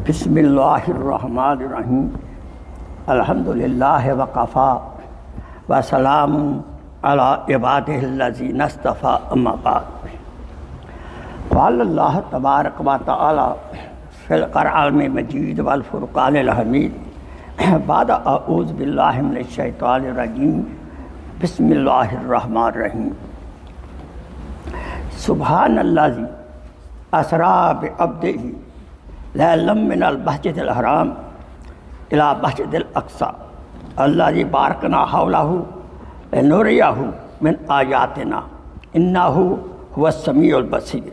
बिस्मिल्लाहिर्रहमानिर्रहीम अल्हम्दुलिल्लाह वक़फ़ा व सलामुन अला इबादिहिल्लज़ीना इस्तफ़ा अम्मा बाद। क़ाल अल्लाह तबारक व तआला फ़िल क़ुरआनिल मजीद वल फ़ुरक़ानिल हमीद बाद अऊज़ु बिल्लाहि मिनश शैतानिर रजीम बिस्मिल्लाहिर्रहमानिर्रहीम सुब्हानल्लाज़ी असरा बिअब्दिही लैलन मिनल मस्जिदिल हराम इला मस्जिदिल अक़सा अल्लज़ी बारकना हौलहु लिनुरियहु मिन आयातिना इन्नहु हुवस समीउल बसीर।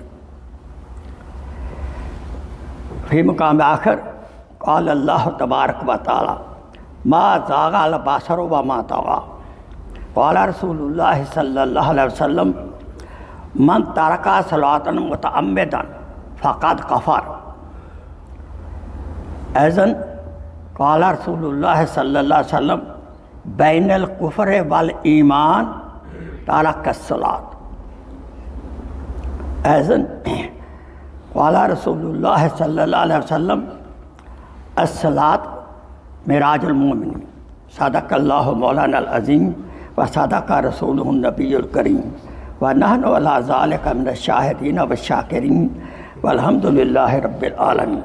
फ़ी मक़ाम आखिर क़ाल अल्लाह तबारक व तआला मा ज़ाग़ल बसरु व मा तग़ा क़ाल रसूलुल्लाह सल्लल्लाहु अलैहि वसल्लम मन तरका सलातन मुतअम्मिदन फ़क़द कफ़र। ऐज़न क़ाल रसूलुल्लाह सल्लल्लाहु अलैहि वसल्लम बैनल कुफ़्र वल ईमान तरकस्सलात। ऐज़न क़ाल रसूलुल्लाह सल्लल्लाहु अलैहि वसल्लम अस्सलात मिराजुल मोमिनीन सदक़ल्लाहु मौलानल अज़ीम व सदक़ रसूलुहुन नबियुल करीम व नहनु अला ज़ालिका मिनश शाहिदीन व शाकिरीन वल्हम्दुलिल्लाहि रब्बिल आलमीन।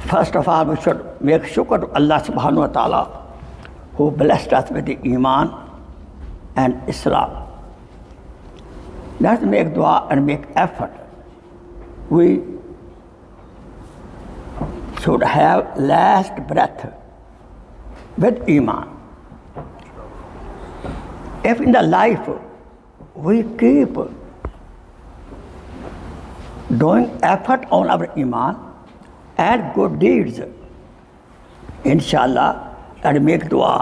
First of all, we should make shukr to Allah subhanahu wa ta'ala who blessed us with the Iman and Islam. Let's make dua and make effort. We should have last breath with Iman. If in the life we keep doing effort on our Iman and good deeds, inshallah, and make dua,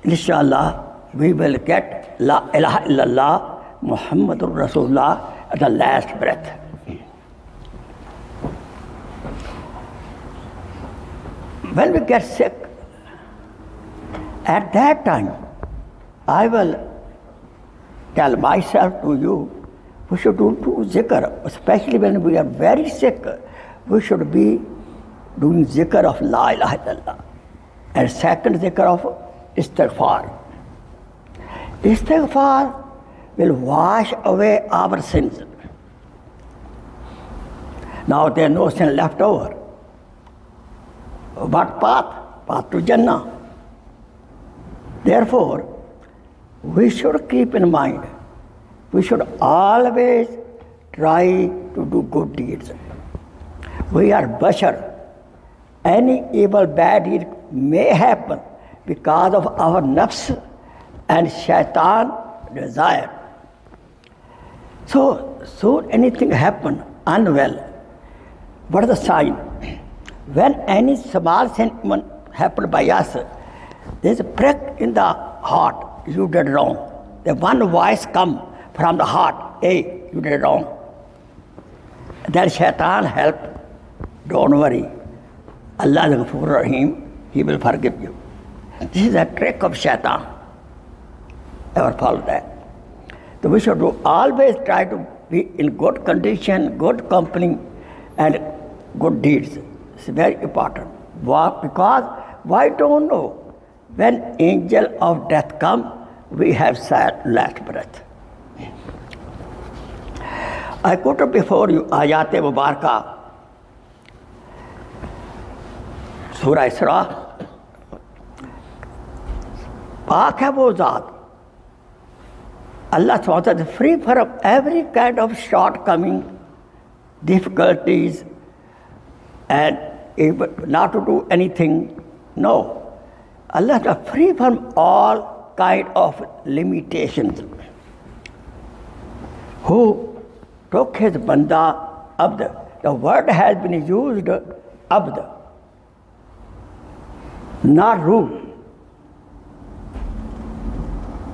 inshallah, we will get La ilaha illallah Muhammadur Rasulullah at the last breath. When we get sick, at that time, I will tell myself to you, we should do zikr, especially when we are very sick. We should be doing zikr of La ilaha illallah. And second zikr of istighfar. Istighfar will wash away our sins. Now there is no sin left over. What path? Path to Jannah. Therefore, we should keep in mind, we should always try to do good deeds. We are bashar. Any evil, bad deed may happen because of our nafs and shaitan desire. So, soon anything happen unwell, what is the sign? When any small sin happen by us, there is a prick in the heart, you did wrong. The one voice come from the heart, hey, you did wrong. Then shaitan help. Don't worry, Allah is Ghafur Rahim, He will forgive you. This is a trick of shaitan. Never follow that. So we should always try to be in good condition, good company, and good deeds. It's very important. Why? Because why don't know? When angel of death come, we have last breath. I quoted before you Ayat-e Mubarakah, Surah Isra. पाक है वो ज़ात, Allah SWT is free from every kind of shortcoming, difficulties, and not to do anything. No. Allah is free from all kind of limitations. Who took his banda abd. The word has been used abd, not ruh.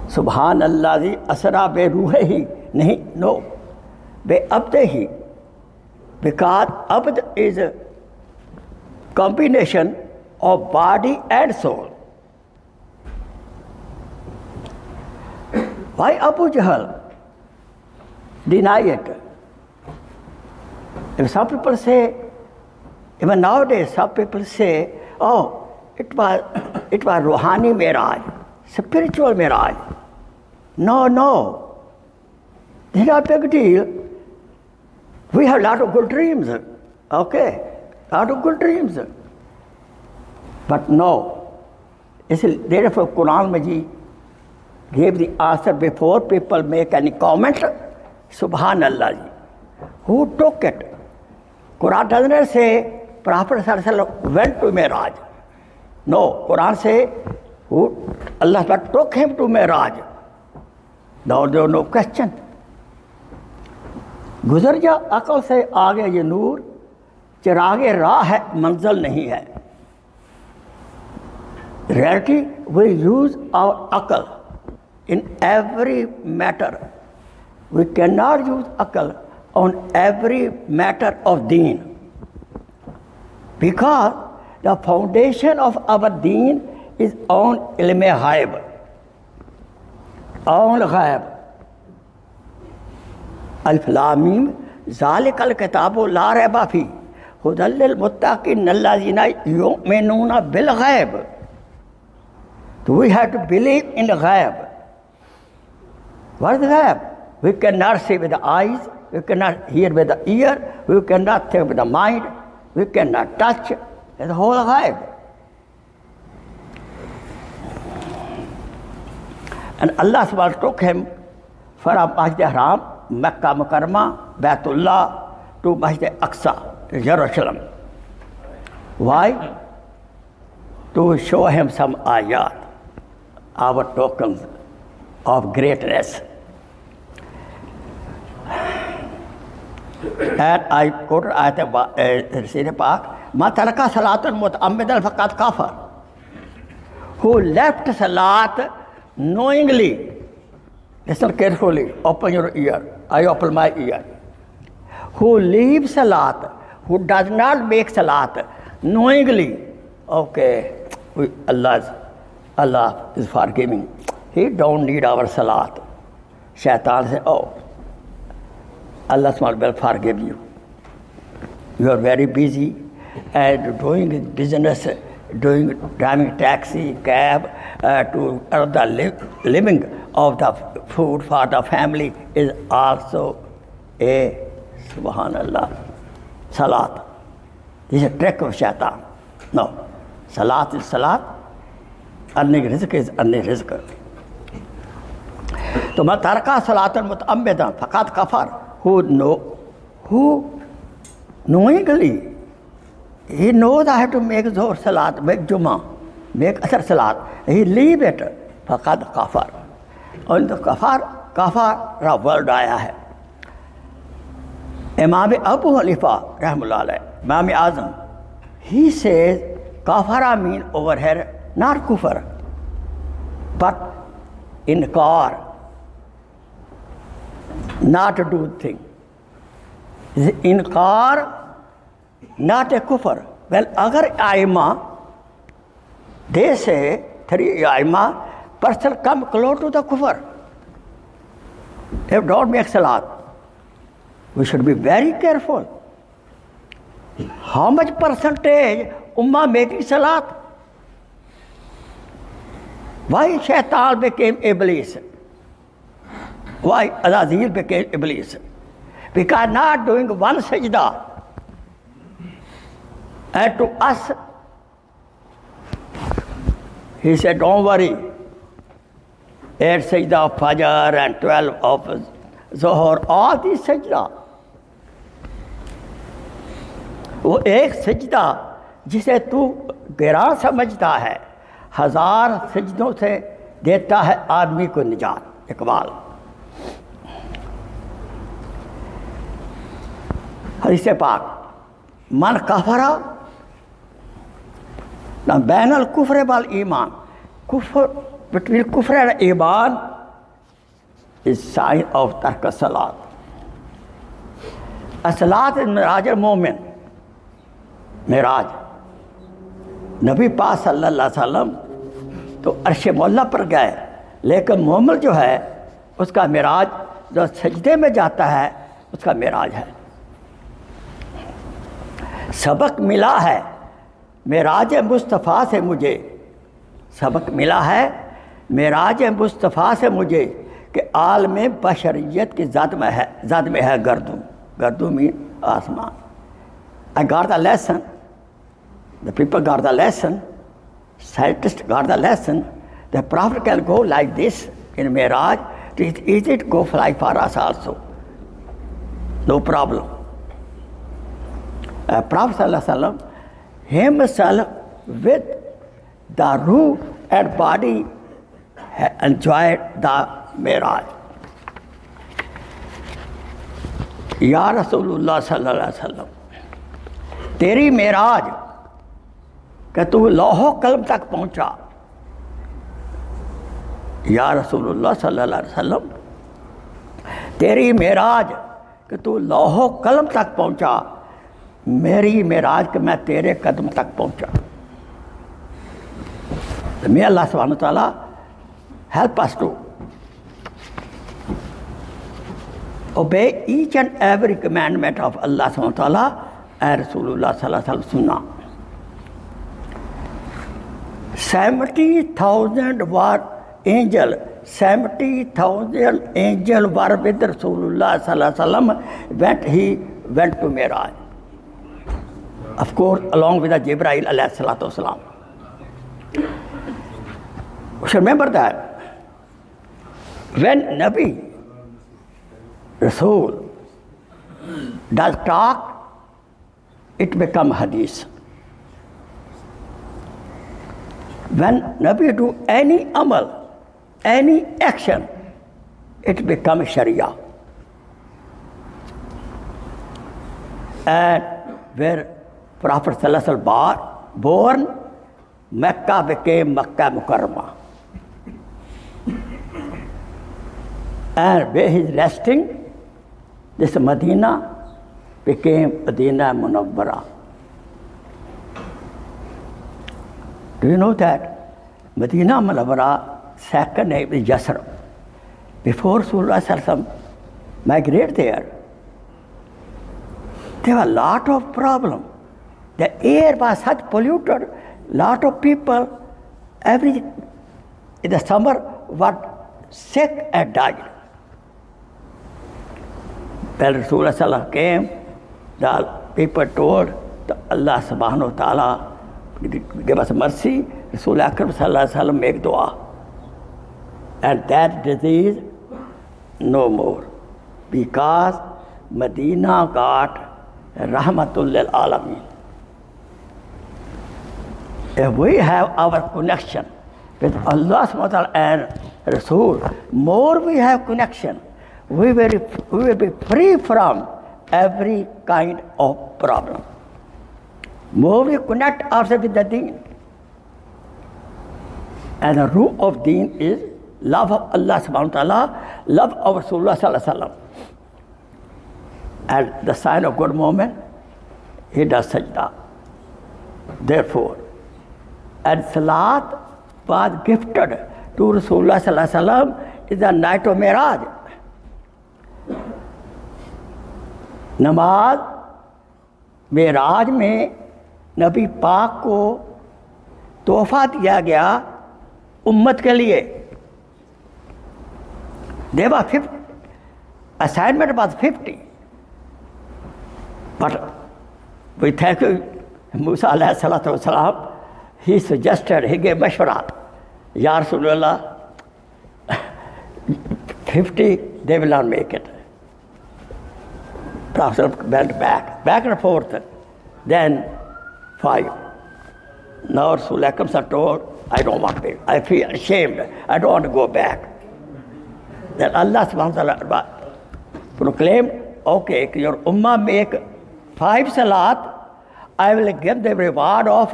Subhanallah asra be ruhi, nahi, no, be abdehi. Because abd is a combination of body and soul. Why Abu Jahl? deny it. If some people say, even nowadays, some people say, oh, it was Rouhani Miraj, spiritual Miraj. No. It's not a big deal. We have a lot of good dreams, okay? A lot of good dreams. But no. Therefore, Quran Majid gave the answer before people make any comment. Subhanallah ji. Who took it? Quran doesn't say Prophet Sallallahu Alaihi Wasallam went to Miraj. No, Quran say who Allah took him to Miraj. Now there was no question. गुजर जा अकल से आगे ये नूर चिरागे राह है मंजिल नहीं है. Reality, we use our akal in every matter. We cannot use akal on every matter of deen. Because the foundation of our deen is on ilm ghaib, on ghaib. Alif Lam Mim, Zalikal Kitabu La Raiba Fi, Hudal lil Muttaqin allazina yu'minuna bil ghaib. So we have to believe in the ghaib. What is the ghaib? We cannot see with the eyes, we cannot hear with the ear, we cannot think with the mind, we cannot touch. It's the whole ghaib. And Allah subhanahu wa ta'ala took him from Masjid Haram, Mecca Mukarramah, Baitullah to Masjid Aqsa, Jerusalem. Why? To show him some ayat, our tokens of greatness. And I quoted ayat Surah Pak, Ma taraka salatan muta'ammidan faqad kafar. Who left salat knowingly. Listen carefully, open your ear. I open my ear. Who leaves salat, who does not make salat knowingly, okay, Allah is forgiving. He don't need our salat. Shaitan says, oh, Allah will forgive you. You are very busy and doing business, driving taxi, cab, to earn the living of the food for the family is also a subhanallah salat. This is a trick of shaitan. No, salat is salat, earning rizq is earning rizq. So man taraka salatan muta'ammidan faqad kafar. Who knowingly, he knows I have to make Zohar salat, make Jummah, make Asr salat. He leave it, faqad kafar. And the kafar word आया है. Imam Abu Hanifa rahmatullah alayh, Imam Azam, he says kafara mean over here not kufr, but inkar, not to do thing. Inkar, not a kufr. Well, agar aima, they say, three aima, person come close to the kufr. If don't make salat, we should be very careful. How much percentage ummah making salat? Why Shaitan became Iblis? Why Azazil became Iblis? Because not doing one sajda. And to us, he said, don't worry. 8 sajda of Fajr and 12 of Zohar, all these sajda. वो एक सजदा जिसे तू गिरा समझता है, 1000 सजदों से देता है आदमी को निजात. इकबाल. हदीस पाक, मन कफरा ना बैनल कुफर वाल ईमान. Kufr, between kufr and iman is sign of tark salat. As-salat is miraj al-mu'min. Miraj. नबी पाक सल्लल्लाहु अलैहि वसल्लम तो अर्श मौला पर गए, लेकिन मोमिन जो है उसका मिराज जो सजदे में जाता है उसका मेराज है। सबक मिला है मेराज मुस्तफ़ा से मुझे, सबक मिला है मेराज मुस्तफ़ा से मुझे कि आलम बशरियत की ज़द में है गर्दुम, गर्दुम मीन आसमान। I got the lesson, the people got the lesson, scientists got the lesson. The Prophet can go like this in Miraj, it is easy to go fly for us also, no problem. Prophet Sallallahu Alaihi Wasallam himself with the ruh and body enjoyed the Miraj. या रसूलुल्लाह सल्लल्लाहु अलैहि वसल्लम, तेरी मेराज कि तू लौहो कलम तक पहुंचा। या रसूलुल्लाह सल्लल्लाहु अलैहि वसल्लम, तेरी मेराज कि तू लौहो कलम तक पहुंचा, मेरी मेराज कि मैं तेरे कदम तक पहुंचा। May Allah subhanahu wa ta'ala help us to obey each and every commandment of Allah subhanahu wa ta'ala and Rasulullah sallallahu alaihi wasallam sunnah. 70,000 were angel, 70,000 angel were with Rasulullah sallallahu alaihi wasallam when he went to Miraj. Of course, along with the Jibreel alayhi salatu wasalam. We should remember that when Nabi Rasul does talk, it becomes hadith. When Nabi do any amal, any action, it becomes sharia. And where Prophet Sallallahu Alaihi Wasallam born, Mecca became Makkah Mukarramah. And where he is resting, this Medina became Medina Munawwara. Do you know that? Medina Munawwara, second name is Yasrib. Before Rasulullah Sallallahu Alaihi Wasallam migrated there were a lot of problems. The air was such polluted, lot of people, in the summer, were sick and died. When Rasulullah Sallallahu Alaihi Wasallam came, the people told Allah Subhanahu wa Ta'ala, give us mercy. Rasulullah Akram Sallallahu Alaihi Wasallam make dua. And that disease, no more. Because Medina got Rahmatul lil Alameen. If we have our connection with Allah Subhanahu wa Ta'ala and Rasul, more we have connection, we will be free from every kind of problem. More we connect ourselves with the deen. And the root of deen is love of Allah Subhanahu wa Ta'ala, love of Rasulullah Sallallahu Alaihi Wasallam. And the sign of good moment, he does sajda. Therefore, and Salat was gifted to Rasulullah Sallallahu Alaihi Wasallam is the night of Miraj. नमाज मेराज में नबी पाक को तोहफा दिया गया उम्मत के लिए. They were 50. Assignment was 50. But we thank you, Musa alayhi salatu wasalam, he suggested, he gave mashwara, Ya Rasulullah, 50, they will not make it. Prophet went back and forth. Then 5. Now Rasulullah comes and told, I don't want to. I feel ashamed. I don't want to go back. Then Allah subhanahu wa ta'ala proclaimed, okay, your ummah make 5 salat, I will give the reward of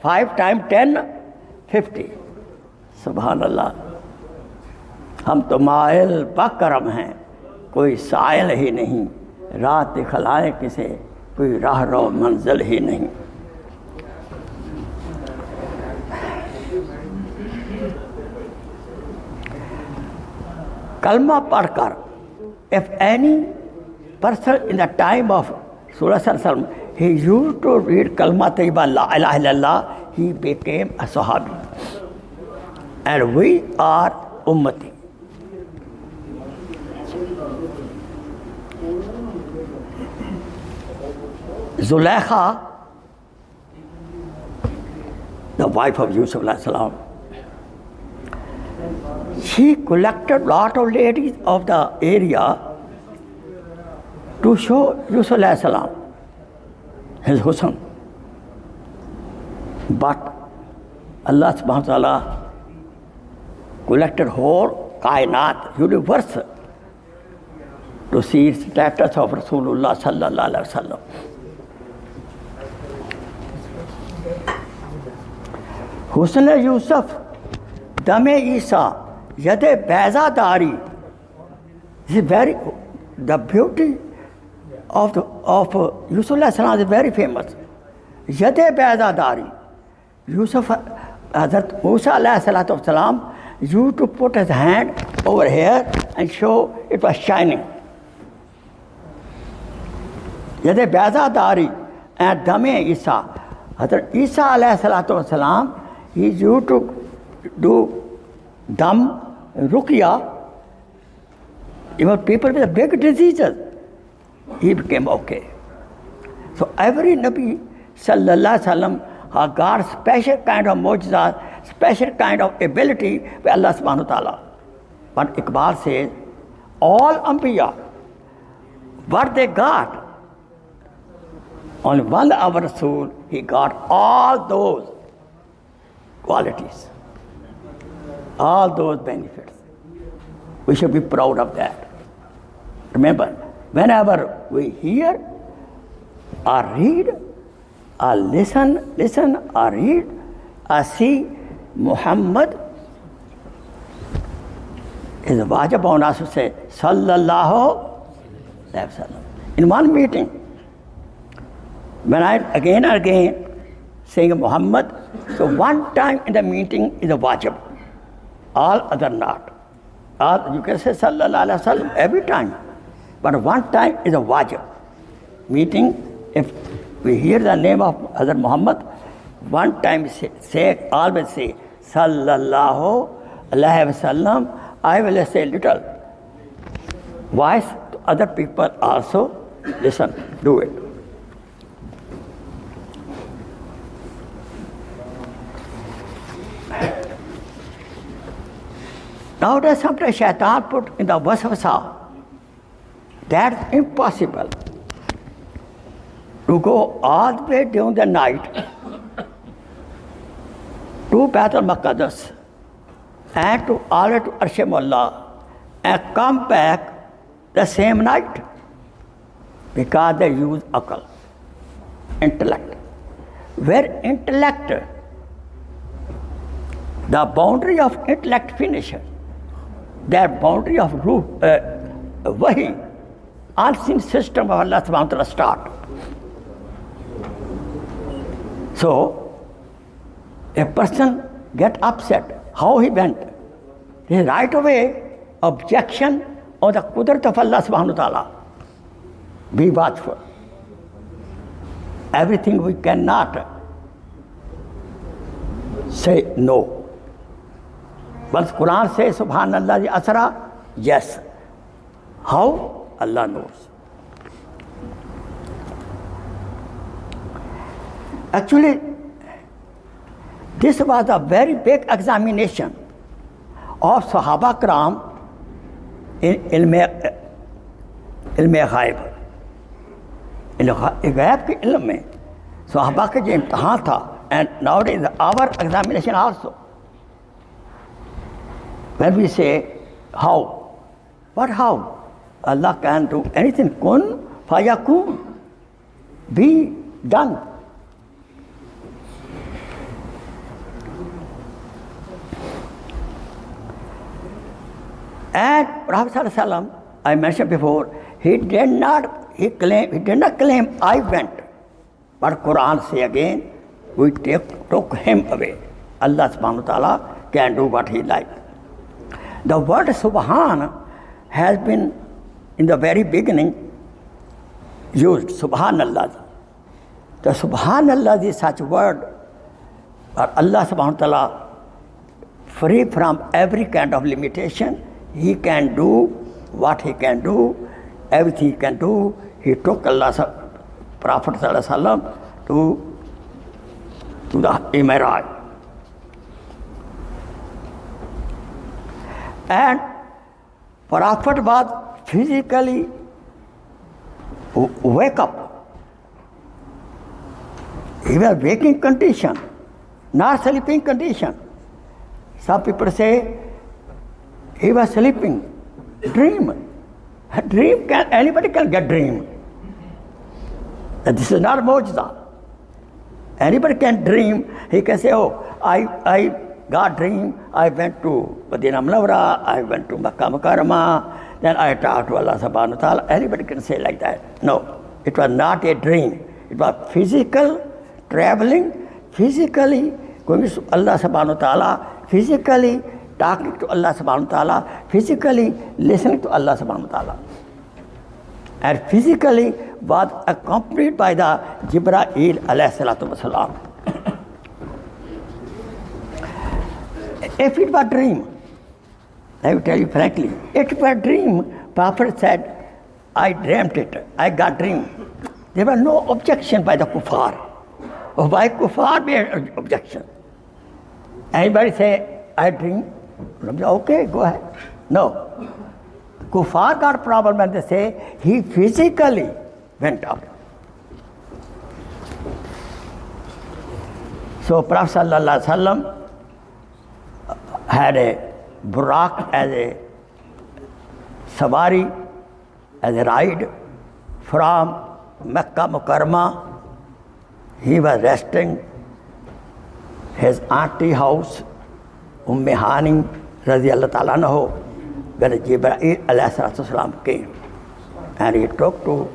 5 times 10, 50. Subhanallah. हम तो mile buckram हैं, कोई साइल ही नहीं, रात दिखलाए किसे, कोई राह रो मंजिल ही नहीं. कलमा पढ़कर if any person in the time of Surah Sallam, he used to read Kalma Tayyiba La ilaha illallah, he became a Sahabi. And we are Ummati. Zulaikha, the wife of Yusuf alayhi salam, she collected lot of ladies of the area to show Yusuf alayhi salam his husn. But Allah subhanahu wa ta'ala collected whole kainat, universe, to see status of Rasulullah sallallahu alaihi wasallam. Husn Yusuf, Dame Isa, Yade Bezadari. This is very, the beauty of Yusuf alayhi salam is very famous. Yade Bezadari. Yusuf, Hazrat Musa alayhi salatu wasalam, used to put his hand over here and show it was shining. Yade Bezadari and Dame Isa. Hazrat Isa alayhi salatu wasalam, he used to do dam, ruqya, even people with big diseases, he became okay. So every Nabi sallallahu alaihi wasallam has got special kind of mu'jizat, special kind of ability by Allah subhanahu wa ta'ala. But Iqbal says, all Anbiya, what they got, only one our Rasul, he got all those qualities, all those benefits. We should be proud of that. Remember, whenever we hear or read or listen or read or see Muhammad, is wajib on us to say sallallahu alaihi wasallam. In one meeting, when I again and again saying Muhammad, so one time in the meeting is a wajib, all other not. All, you can say sallallahu alaihi wasallam every time, but one time is a wajib. Meeting, if we hear the name of Hazrat Muhammad, one time say always say sallallahu alaihi wasallam. I will say little voice to other people also listen, do it. Nowadays, sometimes Shaitan put in the waswasa. That's impossible. To go all the way during the night to Baitul Maqdis and to already to Arsh Mullah and come back the same night because they use akal, intellect. Where intellect, the boundary of intellect finishes. That boundary of ruh, wahi, unseen system of Allah subhanahu wa ta'ala start. So, a person get upset, how he went. He right away objection on the qudrat of Allah subhanahu wa ta'ala. Be watchful. Everything we cannot say no. Once Quran says, Subhanallah the asra, yes. How? Allah knows. Actually, this was a very big examination of Sahaba Kram in ilm ghaib. Ghaib ke ilm mein Sahaba ka jo imtihan tha, and nowadays our examination also. When we say, how? What how? Allah can do anything. Kun fayakun. Be done. And Prophet ﷺ, I mentioned before, he did not claim I went. But Quran say again, we took him away. Allah subhanahu wa ta'ala can do what he likes. The word Subhan has been in the very beginning used Subhanallah. The Subhanallah is such word, or Allah subhanahu wa ta'ala free from every kind of limitation. He can do what he can do, everything he can do. He took Allah's Prophet sallallahu alaihi wasallam to the Mi'raj. And Prophet was physically wake up. He was waking condition, not sleeping condition. Some people say he was sleeping, dream. Anybody can get dream. And this is not mu'jiza. Anybody can dream. He can say, oh, I got dream. I went to Madinah Munawwara, I went to Makkah Mukarramah, then I talked to Allah subhanahu wa ta'ala. Anybody can say like that. No, it was not a dream. It was physical traveling, physically going to Allah subhanahu wa ta'ala, physically talking to Allah subhanahu wa ta'ala, physically listening to Allah subhanahu wa ta'ala. And physically was accompanied by the Jibreel alayhi salatu wasalam. If it was a dream, I will tell you frankly, if it was a dream, Prophet said, I dreamt it, I got dream. There was no objection by the kuffar. Why kuffar made objection? Anybody say, I dream? Okay, go ahead. No. Kuffar got a problem when they say he physically went up. So Prophet sallallahu alaihi wasallam had a Burak as a sawari, as a ride from Makkah Mukarramah. He was resting his auntie house, Hani radiyallahu ta'ala anhu, when Jibreel alayhi salatu wasalam came. And he took to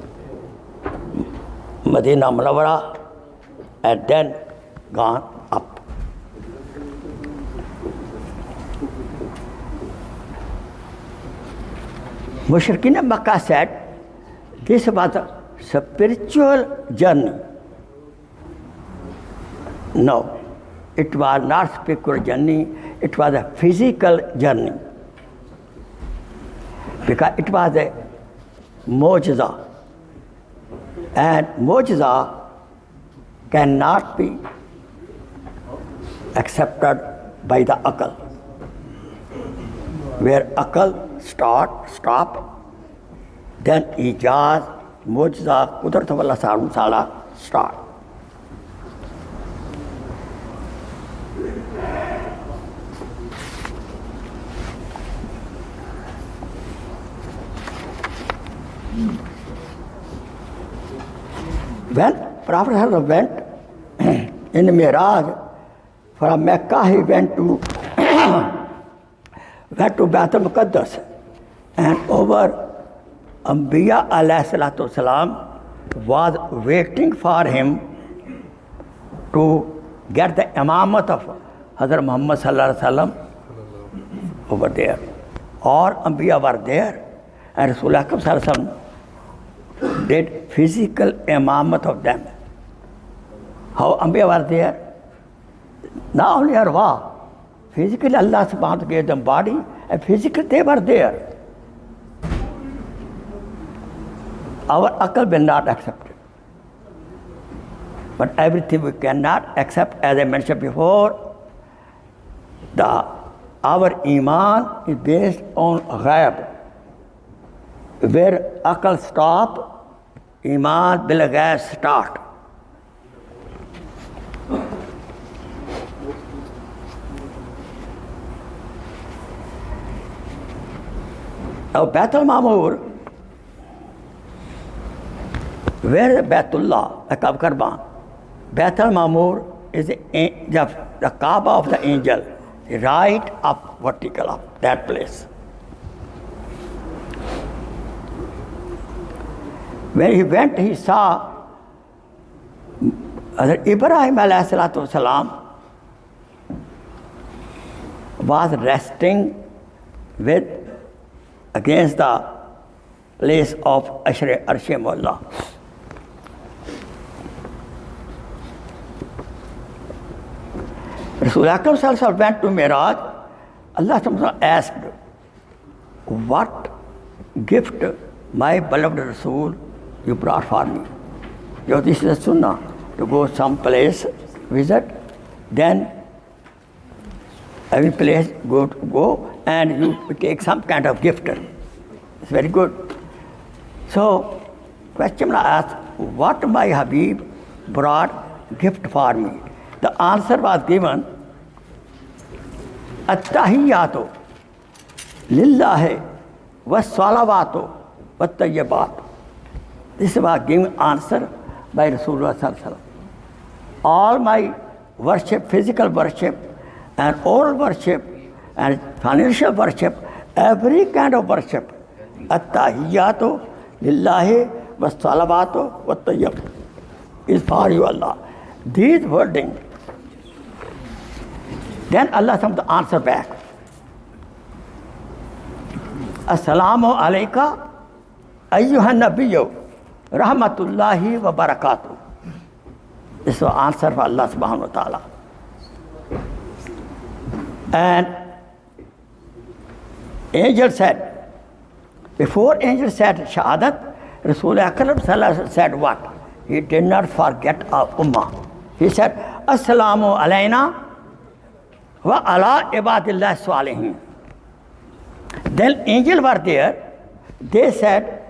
Madinah Munawwara and then gone up. Mushrikeen of Makkah said this was a spiritual journey. No, it was not spiritual journey, it was a physical journey. Because it was a mu'jiza. And mu'jiza cannot be accepted by the akal. Where akal stop, then ijaz, mu'jiza, qudrat of Allah subhanahu wa ta'ala start. When Prophet went in Mi'raj from Mecca, he went to Baitul Muqaddas, and over Anbiya alayhi salatu wasalam was waiting for him to get the imamat of Hazrat Muhammad sallallahu alaihi wasallam over there. All Anbiya were there, and Rasulullah sallallahu alaihi wasallam did physical imamat of them. How Anbiya were there? Not only arwah, physically Allah subhanahu wa ta'ala gave them body, and physically they were there. Our akal will not accept it. But everything we cannot accept, as I mentioned before, our iman is based on ghaib. Where akal stop, iman bil ghaib start. Now Baitul Ma'mur, where is Baitullah, the Kaaba? Baitul Ma'mur is the Kaaba of the angel, right up, vertical up, that place. When he went, he saw Ibrahim alayhi salatu wasalam was resting against the place of Arsh Mawla. Rasul Akram Sallallahu went to Miraj. Allah asked, what gift my beloved Rasul you brought for me? You know, this is a sunnah, to go some place, visit, then every place go and you take some kind of gift. It's very good. So, question asked, what my Habib brought gift for me? The answer was given, At-tahiyyatu lillahi was-salawatu wat-tayyibat. This was given answer by Rasulullah Sallallahu Alaihi Wasallam. All my worship, physical worship, and oral worship, and financial worship, every kind of worship, At-tahiyyatu lillahi was-salawatu wat-tayyibat is for you, Allah. These wording. Then Allah sent the answer back. Assalamu alayka ayyuhan nabiyyu rahmatullahi wa barakatuh. This is the answer for Allah subhanahu wa ta'ala. And angel said, before angel said shahadat, Rasul Akram Sallallahu said what? He did not forget our ummah. He said, Assalamu alayna wa ala ibadillah salihin. Then angels were there. They said,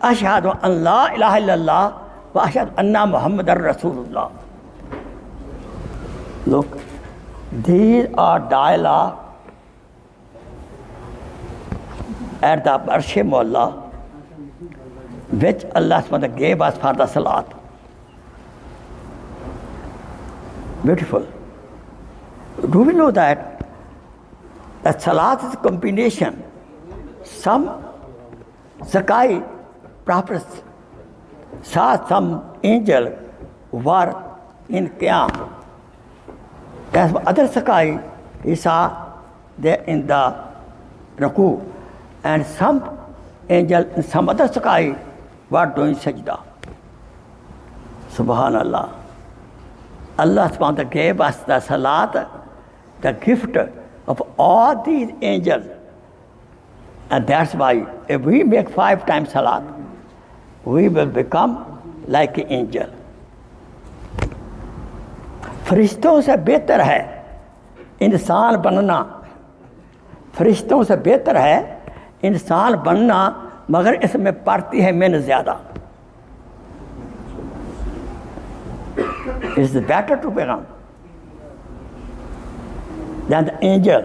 Ashhadu an la ilaha illallah wa ashhadu anna Muhammadar Rasulullah. Look, these are dialogue at the Arsh Mawla, which Allah SWT gave us for the Salat. Beautiful. Do we know that Salat is a combination? Some Zakai prophets saw some angel were in Qiyam. As other Zakai, he saw there in the Raku. And some angel in some other Zakai were doing sajda. Subhanallah. Allah SWT gave us the Salat, the gift of all these angels. And that's why if we make 5 times Salat, we will become like an angel. फरिश्तों से बेहतर है इंसान बनना, फरिश्तों से बेहतर है इंसान बनना, मगर इसमें पड़ती है मेहनत ज़्यादा. It's better to become than the angel,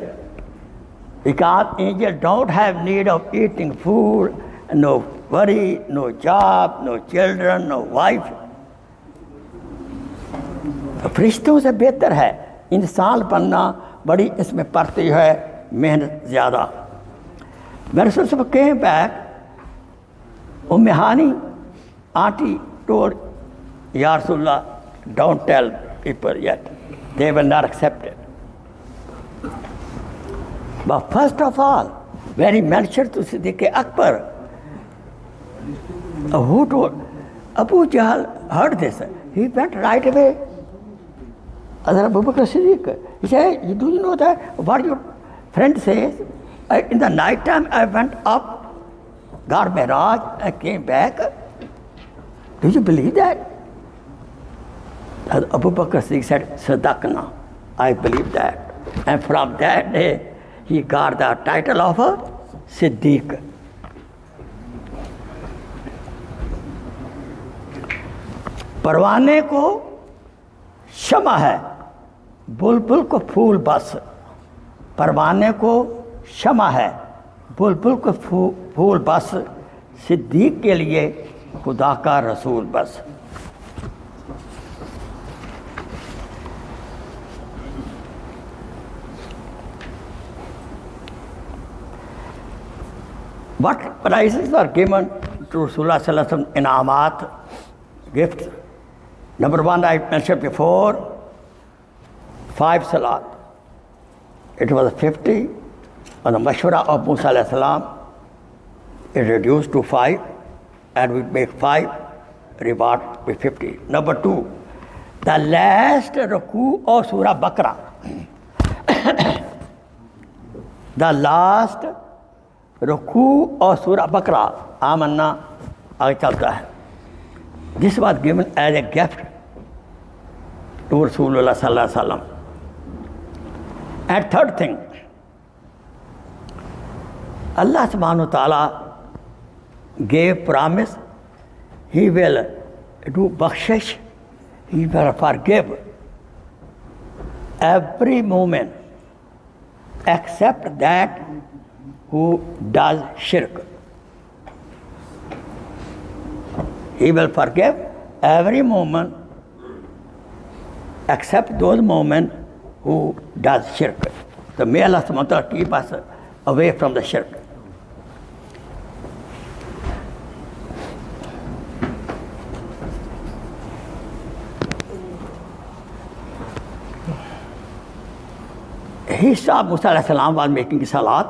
because angel don't have need of eating food, no worry, no job, no children, no wife. फरिश्तों से बेहतर है इंसान बनना, बड़ी इसमें पड़ती है मेहनत ज़्यादा. When Rasul came back, Hani, auntie told, Ya Rasulullah, don't tell people yet. They will not accept it. But first of all, when he mentioned to Siddiq Akbar, who told? Abu Jahl heard this. He went right away. Other Abu Bakr Siddiq. He said, do you know that what your friend says? In the night time I went up, got Miraj, I came back. Do you believe that? Abu Bakr Siddiq said, Sadaqna, I believe that. And from that day, he got the title of a Siddiq. परवाने को शमा है, बुलबुल को फूल बस. परवाने को शमा है, बुलबुल को फूल बस, सिद्दीक के लिए खुदा का रसूल बस. What prizes were given to Rasulullah Sallallahu Alaihi Wasallam in Amat, gifts? Number 1, I mentioned before, 5 Salat. It was 50 on the Mashwara of Musa Alayhi Salam. is reduced to 5, and we make 5, reward with 50. Number 2, the last ruku of Surah Baqarah. The last ruku of Surah Baqarah, Amanna, आगे चलता है. This was given as a gift to Rasulullah sallallahu alaihi wasallam. And third thing, Allah subhanahu wa ta'ala gave promise, He will do bakshish, He will forgive every moment except that who does shirk. He will forgive every moment except those moments who does shirk. So may Allah subhanahu wa ta'ala keep us away from the shirk. He saw Musa alayhi salam was making salat.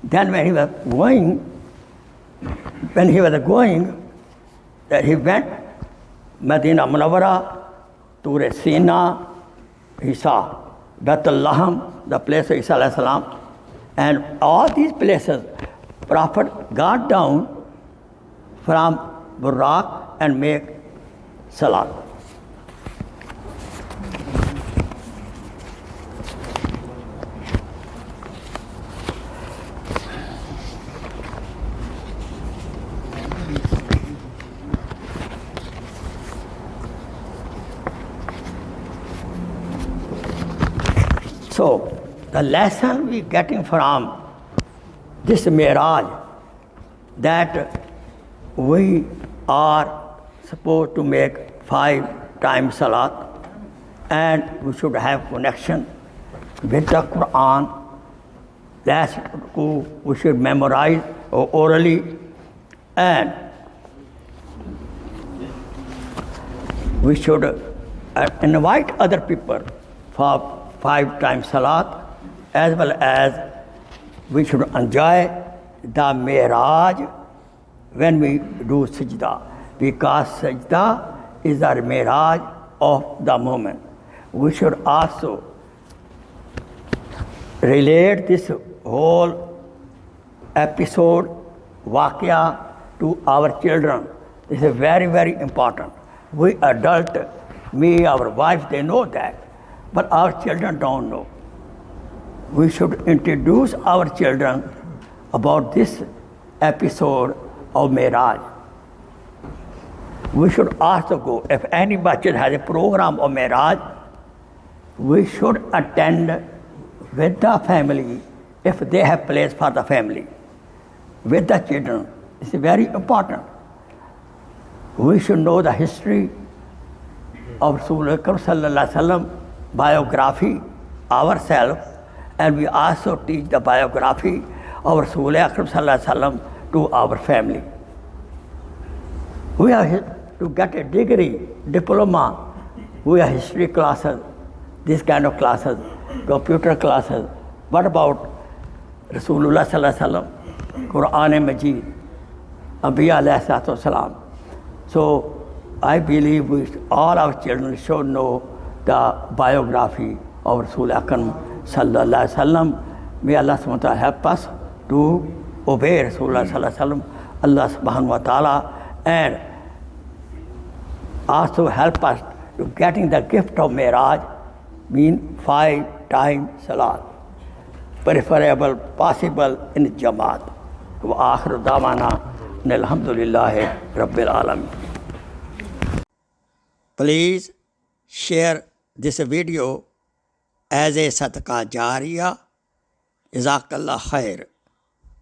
Then when he was going, that he went Medina Munawwara, Tur Sina, he saw Baitul Laham, the place of Isa alayhi salam, and all these places, Prophet got down from Buraq and make salat. So, the lesson we getting from this Miraj, that we are supposed to make 5 times salat, and we should have connection with the Quran. That's we should memorize orally, and we should invite other people for 5 times salat, as well as we should enjoy the Miraj when we do sajda, because sajda is the Miraj of the moment. We should also relate this whole episode, Waqia, to our children. This is very, very important. We adult, me, our wife, they know that, but our children don't know. We should introduce our children about this episode of Miraj. We should also go, if any bachcha has a program of Miraj, we should attend with the family if they have place for the family, with the children. It's very important. We should know the history of Rasulullah sallallahu alaihi wasallam, biography ourselves, and we also teach the biography of Rasulullah sallallahu alaihi wasallam to our family. We are here to get a degree, diploma. We have history classes, this kind of classes, computer classes. What about Rasulullah sallallahu alaihi wasallam, Quran Majid, Anbiya alayhi salatu wasalam? So I believe all our children should know the biography of Rasulullah sallallahu alaihi wasallam. May Allah subhanahu wa ta'ala help us to obey Rasulullah sallallahu alaihi wasallam, Allah subhanahu wa ta'ala, and also help us to getting the gift of Miraj, mean 5 times salat, preferable, possible in Jamaat. Wa akhiru da'wana alhamdulillahi rabbil alamin. Please share this video as a sadaqah jariyah. Jazakallah khair.